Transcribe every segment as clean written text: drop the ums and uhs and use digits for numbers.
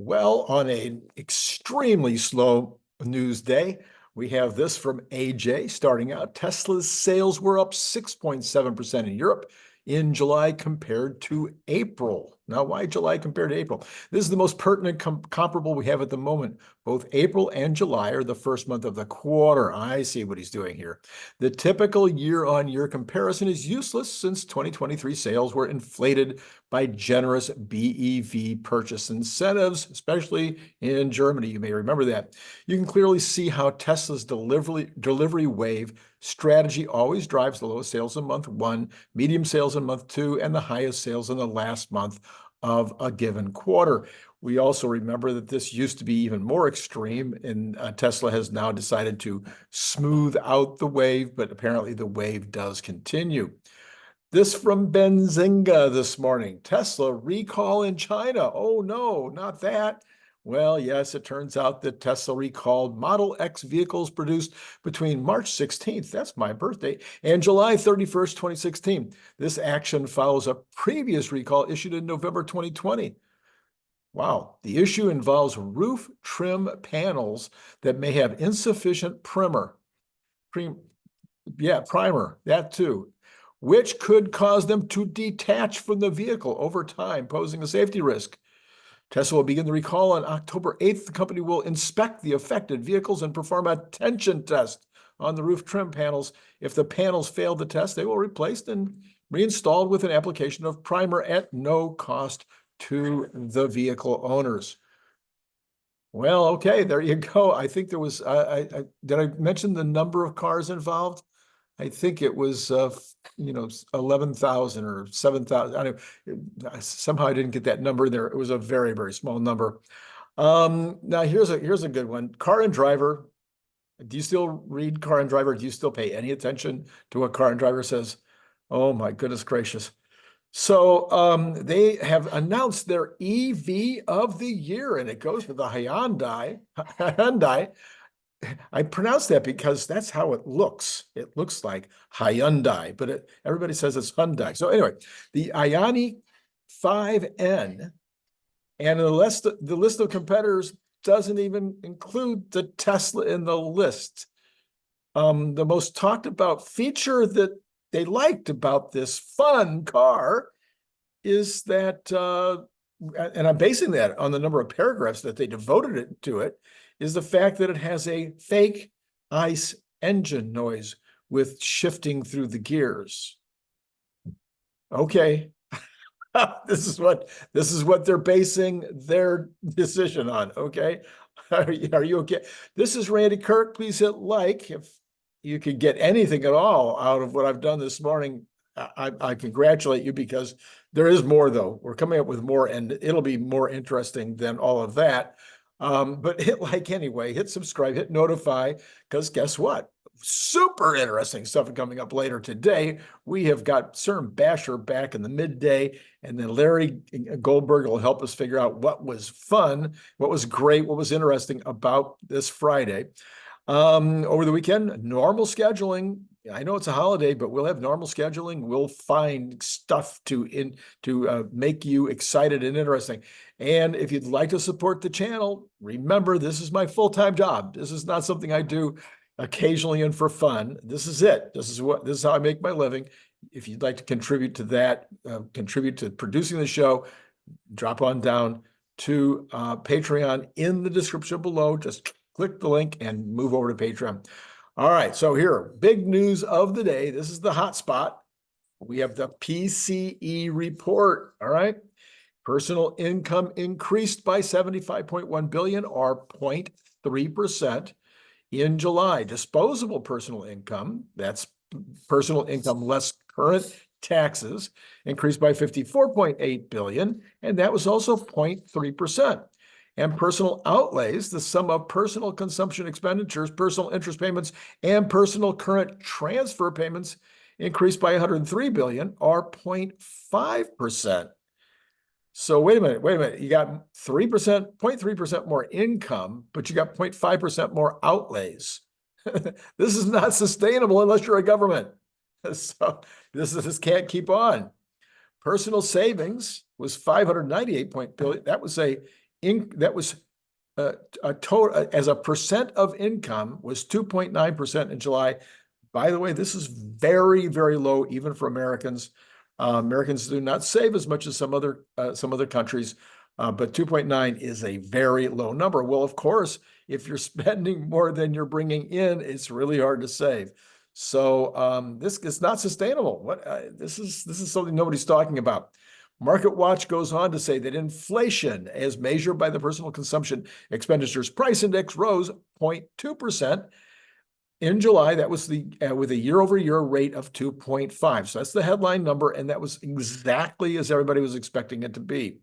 Well, on an extremely slow news day, we have this from AJ starting out. Tesla's sales were up 6.7% in Europe in July compared to April. Now, why July compared to April? This is the most pertinent comparable we have at the moment. Both April and July are the first month of the quarter. I see what he's doing here. The typical year-on-year comparison is useless since 2023 sales were inflated by generous BEV purchase incentives, especially in Germany. You may remember that. You can clearly see how Tesla's delivery wave strategy always drives the lowest sales in month one, medium sales in month two, and the highest sales in the last month of a given quarter. We also remember that this used to be even more extreme, and Tesla has now decided to smooth out the wave, but apparently the wave does continue. This from Benzinga this morning. Tesla recall in China. Oh no, not that. Well, yes, it turns out that Tesla recalled Model X vehicles produced between March 16th, that's my birthday, and July 31st, 2016. This action follows a previous recall issued in November 2020. Wow, the issue involves roof trim panels that may have insufficient primer, that too, which could cause them to detach from the vehicle over time, posing a safety risk. Tesla will begin the recall on October 8th. The company will inspect the affected vehicles and perform a tension test on the roof trim panels. If the panels fail the test, they will be replaced and reinstalled with an application of primer at no cost to the vehicle owners. Well, okay, there you go. I think there was, did I mention the number of cars involved? I think it was, 11,000 or 7,000. I don't know. Somehow I didn't get that number there. It was a very, very small number. Now here's a good one. Car and Driver. Do you still read Car and Driver? Do you still pay any attention to what Car and Driver says? Oh my goodness gracious. So they have announced their EV of the year, and it goes with the Hyundai. I pronounce that because that's how it looks. It looks like Hyundai, but everybody says it's Hyundai. So anyway, the IONIQ 5N, and the list of competitors doesn't even include the Tesla in the list. The most talked about feature that they liked about this fun car is that, and I'm basing that on the number of paragraphs that they devoted to it, is the fact that it has a fake ICE engine noise with shifting through the gears. Okay. This is what they're basing their decision on. Okay. Are you okay? This is Randy Kirk. Please hit like. If you could get anything at all out of what I've done this morning, I congratulate you, because there is more, though. We're coming up with more, and it'll be more interesting than all of that. But hit like anyway, hit subscribe, hit notify, because guess what? Super interesting stuff coming up later today. We have got Cern Basher back in the midday, and then Larry Goldberg will help us figure out what was fun, what was great, what was interesting about this Friday. Over the weekend, normal scheduling. I know it's a holiday, but we'll have normal scheduling. We'll find stuff to make you excited and interesting. And if you'd like to support the channel, remember, this is my full-time job. This is not something I do occasionally and for fun. This is it. This is how I make my living. If you'd like to contribute to that, contribute to producing the show, drop on down to Patreon in the description below. Just click the link and move over to Patreon. All right, so here, big news of the day. This is the hot spot. We have the PCE report, all right? Personal income increased by 75.1 billion, or 0.3% in July. Disposable personal income, that's personal income less current taxes, increased by 54.8 billion, and that was also 0.3%. And personal outlays, the sum of personal consumption expenditures, personal interest payments, and personal current transfer payments, increased by 103 billion, or 0.5%. So wait a minute. You got 0.3% more income, but you got 0.5% more outlays. This is not sustainable unless you're a government. So this can't keep on. Personal savings was 598 billion. That was a that was a total as a percent of income was 2.9% in July. By the way, this is very, very low even for Americans. Americans do not save as much as some other countries, but 2.9 is a very low number. Well, of course, if you're spending more than you're bringing in, it's really hard to save. So this is not sustainable. This is something nobody's talking about. Market Watch goes on to say that inflation, as measured by the Personal Consumption Expenditures Price Index, rose 0.2%. In July. That was with a year-over-year rate of 2.5. So that's the headline number, and that was exactly as everybody was expecting it to be.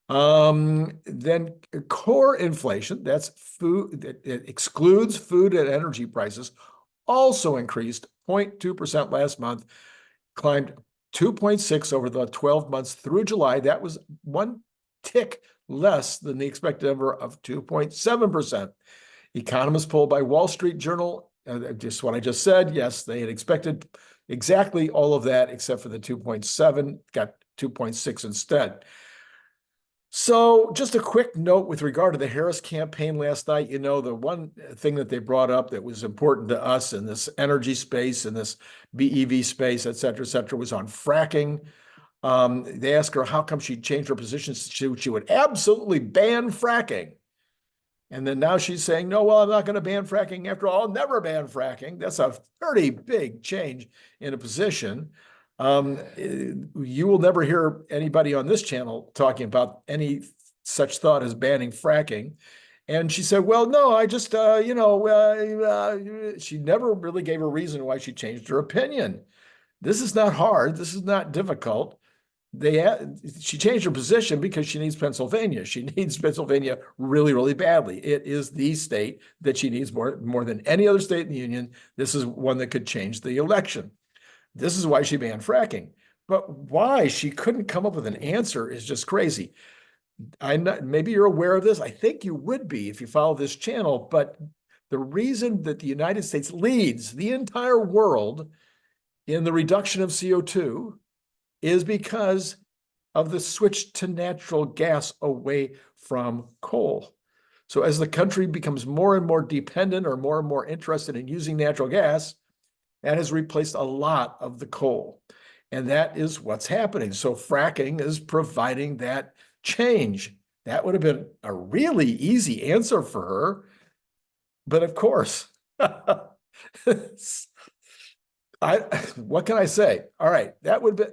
Then core inflation, that's food, it excludes food and energy prices, also increased 0.2% last month, climbed 2.6 over the 12 months through July. That was one tick less than the expected number of 2.7%. Economists polled by Wall Street Journal, just what I just said, yes, they had expected exactly all of that except for the 2.7, got 2.6 instead. So just a quick note with regard to the Harris campaign last night. You know, the one thing that they brought up that was important to us in this energy space, in this BEV space, et cetera, was on fracking. They asked her how come she changed her position. She would absolutely ban fracking. And then now she's saying, no, well, I'm not going to ban fracking after all. I'll never ban fracking. That's a pretty big change in a position. You will never hear anybody on this channel talking about any such thought as banning fracking. And she said, well, no, I just, she never really gave a reason why she changed her opinion. This is not hard. This is not difficult. She changed her position because she needs Pennsylvania. She needs Pennsylvania really, really badly. It is the state that she needs more than any other state in the union. This is one that could change the election. This is why she banned fracking. But why she couldn't come up with an answer is just crazy. Maybe you're aware of this. I think you would be if you follow this channel. But the reason that the United States leads the entire world in the reduction of CO2 is because of the switch to natural gas away from coal. So as the country becomes more and more dependent or more interested in using natural gas, that has replaced a lot of the coal. And that is what's happening. So fracking is providing that change. That would have been a really easy answer for her. But of course, what can I say? All right, that would be,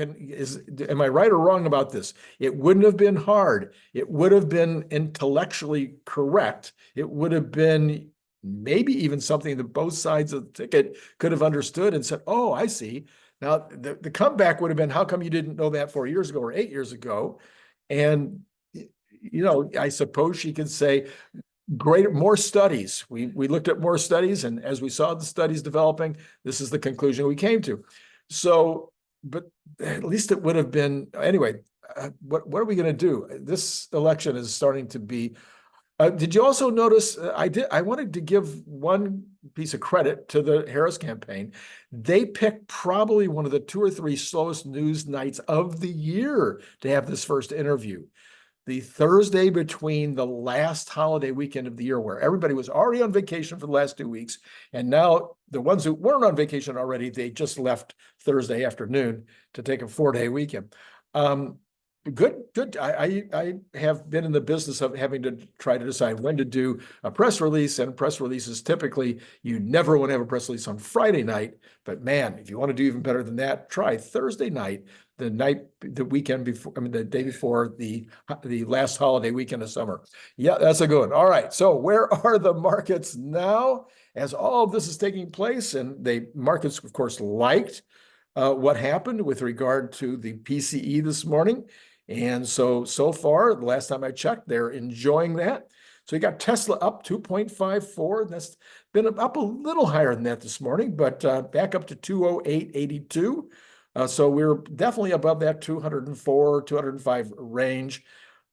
am I right or wrong about this? It wouldn't have been hard. It would have been intellectually correct. It would have been maybe even something that both sides of the ticket could have understood and said, oh, I see. Now, the comeback would have been, how come you didn't know that 4 years ago or 8 years ago? And, I suppose she could say, more studies. We looked at more studies, and as we saw the studies developing, this is the conclusion we came to. So, but at least it would have been, anyway, what are we going to do? This election is starting to be, did you also notice, I wanted to give one piece of credit to the Harris campaign. They picked probably one of the 2 or 3 slowest news nights of the year to have this first interview. The Thursday between the last holiday weekend of the year, where everybody was already on vacation for the last 2 weeks. And now the ones who weren't on vacation already, they just left Thursday afternoon to take a 4-day weekend. Good. I have been in the business of having to try to decide when to do a press release, and press releases typically, you never want to have a press release on Friday night. But man, if you want to do even better than that, try Thursday night, the weekend before, the day before the last holiday weekend of summer. Yeah, that's a good one. All right, so where are the markets now as all of this is taking place? And the markets, of course, liked what happened with regard to the PCE this morning. And so far, the last time I checked, they're enjoying that. So you got Tesla up 2.54. That's been up a little higher than that this morning, but back up to 208.82. So we're definitely above that 204, 205 range.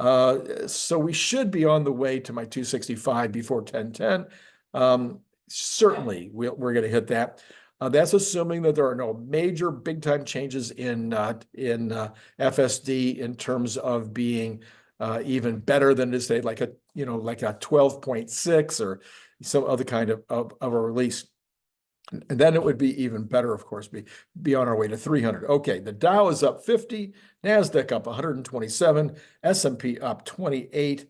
So we should be on the way to my 265 before 1010. Certainly, we're going to hit that. That's assuming that there are no major big-time changes in FSD in terms of being even better than it is today, like a 12.6 or some other kind of a release. And then it would be even better, of course, be on our way to 300. Okay, the Dow is up 50, NASDAQ up 127, S&P up 28.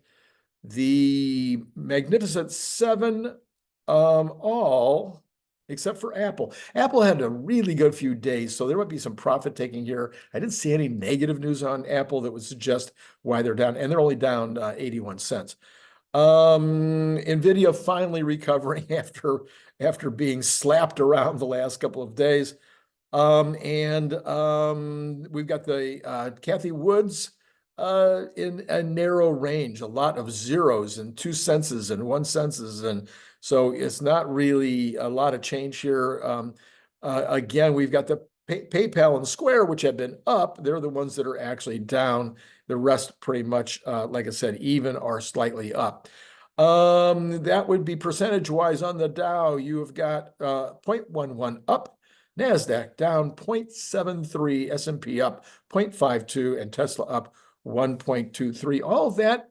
The Magnificent Seven, all except for Apple. Apple had a really good few days, so there might be some profit taking here. I didn't see any negative news on Apple that would suggest why they're down, and they're only down 81 cents. NVIDIA finally recovering after being slapped around the last couple of days. We've got the Cathie Woods in a narrow range, a lot of zeros and 2 senses and 1 senses. And so it's not really a lot of change here. Again, we've got the PayPal and Square, which have been up. They're the ones that are actually down. The rest pretty much, like I said, even or slightly up. That would be percentage-wise on the Dow. You have got 0.11 up, NASDAQ down 0.73, S&P up 0.52, and Tesla up 1.23. All of that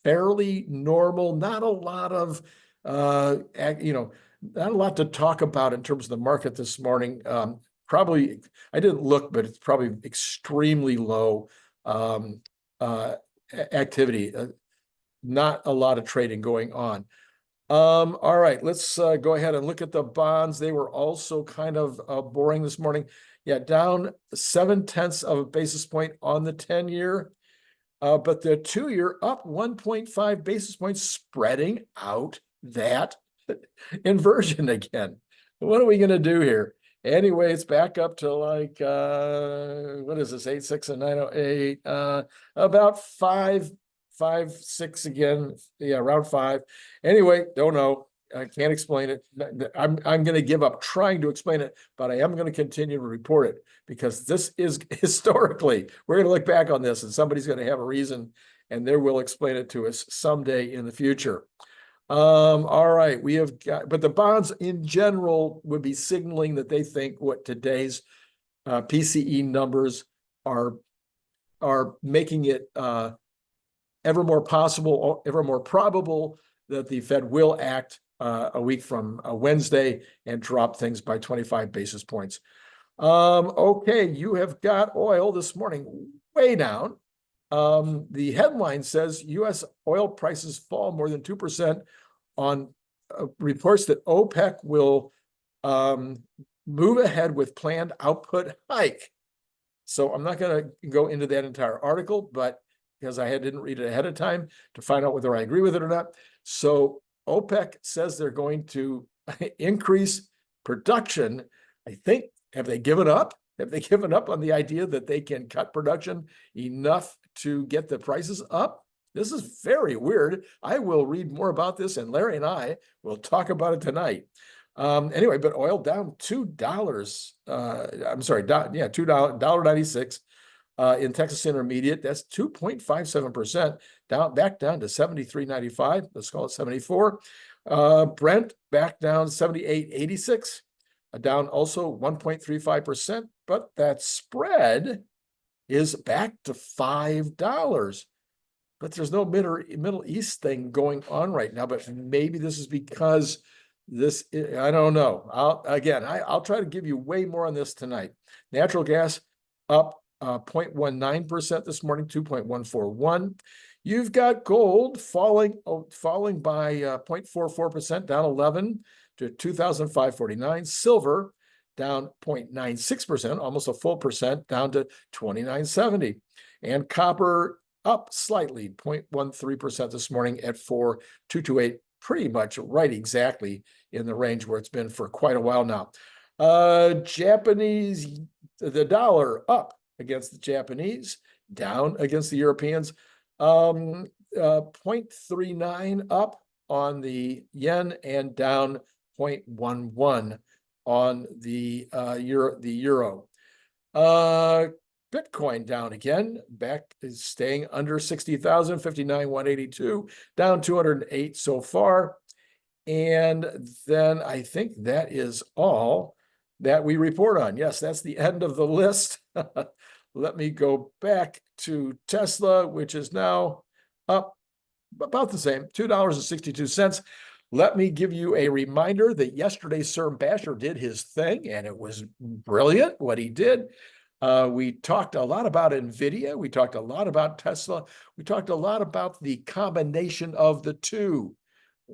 fairly normal. Not a lot of, not a lot to talk about in terms of the market this morning. Probably, I didn't look, but it's probably extremely low activity. Not a lot of trading going on. All right, let's go ahead and look at the bonds. They were also kind of boring this morning. Yeah, down 0.7 of a basis point on the 10-year, but the 2-year up 1.5 basis points, spreading out that inversion again. What are we going to do here? Anyway, it's back up to like, what is this, 8.6 and 9.08, about 5.6 again. Yeah, around 5. Anyway, don't know. I can't explain it. I'm going to give up trying to explain it, but I am going to continue to report it because this is historically, we're going to look back on this and somebody's going to have a reason and they will explain it to us someday in the future. All right, we have got, but the bonds in general would be signaling that they think what today's PCE numbers are making it ever more possible, ever more probable that the Fed will act a week from Wednesday and drop things by 25 basis points. Okay, you have got oil this morning way down. The headline says U.S. oil prices fall more than 2% on reports that OPEC will move ahead with planned output hike. So I'm not going to go into that entire article, but because I didn't read it ahead of time to find out whether I agree with it or not. So OPEC says they're going to increase production. I think, have they given up? Have they given up on the idea that they can cut production enough to get the prices up? This is very weird. I will read more about this, and Larry and I will talk about it tonight. Anyway, but oil down $2. I'm sorry, $2.96 in Texas Intermediate. That's 2.57% down, back down to 73.95. Let's call it 74. Brent back down 78.86, down also 1.35%. But that spread is back to $5. But there's no Middle East thing going on right now. But maybe this is because this, I don't know. I'll try to give you way more on this tonight. Natural gas up 0.19% this morning, 2.141. You've got gold falling by 0.44%, down 11 to 2,549. Silver down 0.96%, almost a full percent, down to 29.70. And copper up slightly, 0.13% this morning at 4,228, pretty much right exactly in the range where it's been for quite a while now. Japanese, the dollar up against the Japanese, down against the Europeans, 0.39 up on the yen and down 0.11 on the euro. Bitcoin down again, back is staying under 60,000, 59,182, down 208 so far. And then I think that is all that we report on. Yes, that's the end of the list. Let me go back to Tesla, which is now Up about the same, $2.62. Let me give you a reminder that yesterday Cern Basher did his thing, and it was brilliant what he did. We talked a lot about NVIDIA. We talked a lot about Tesla. We talked a lot about the combination of the two,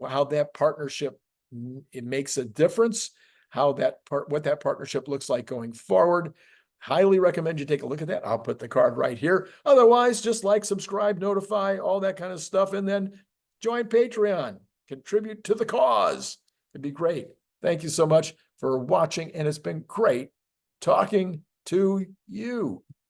how that partnership, it makes a difference, what that partnership looks like going forward. Highly recommend you take a look at that. I'll put the card right here. Otherwise, just like, subscribe, notify, all that kind of stuff, and then join Patreon. Contribute to the cause. It'd be great. Thank you so much for watching, and it's been great talking to you.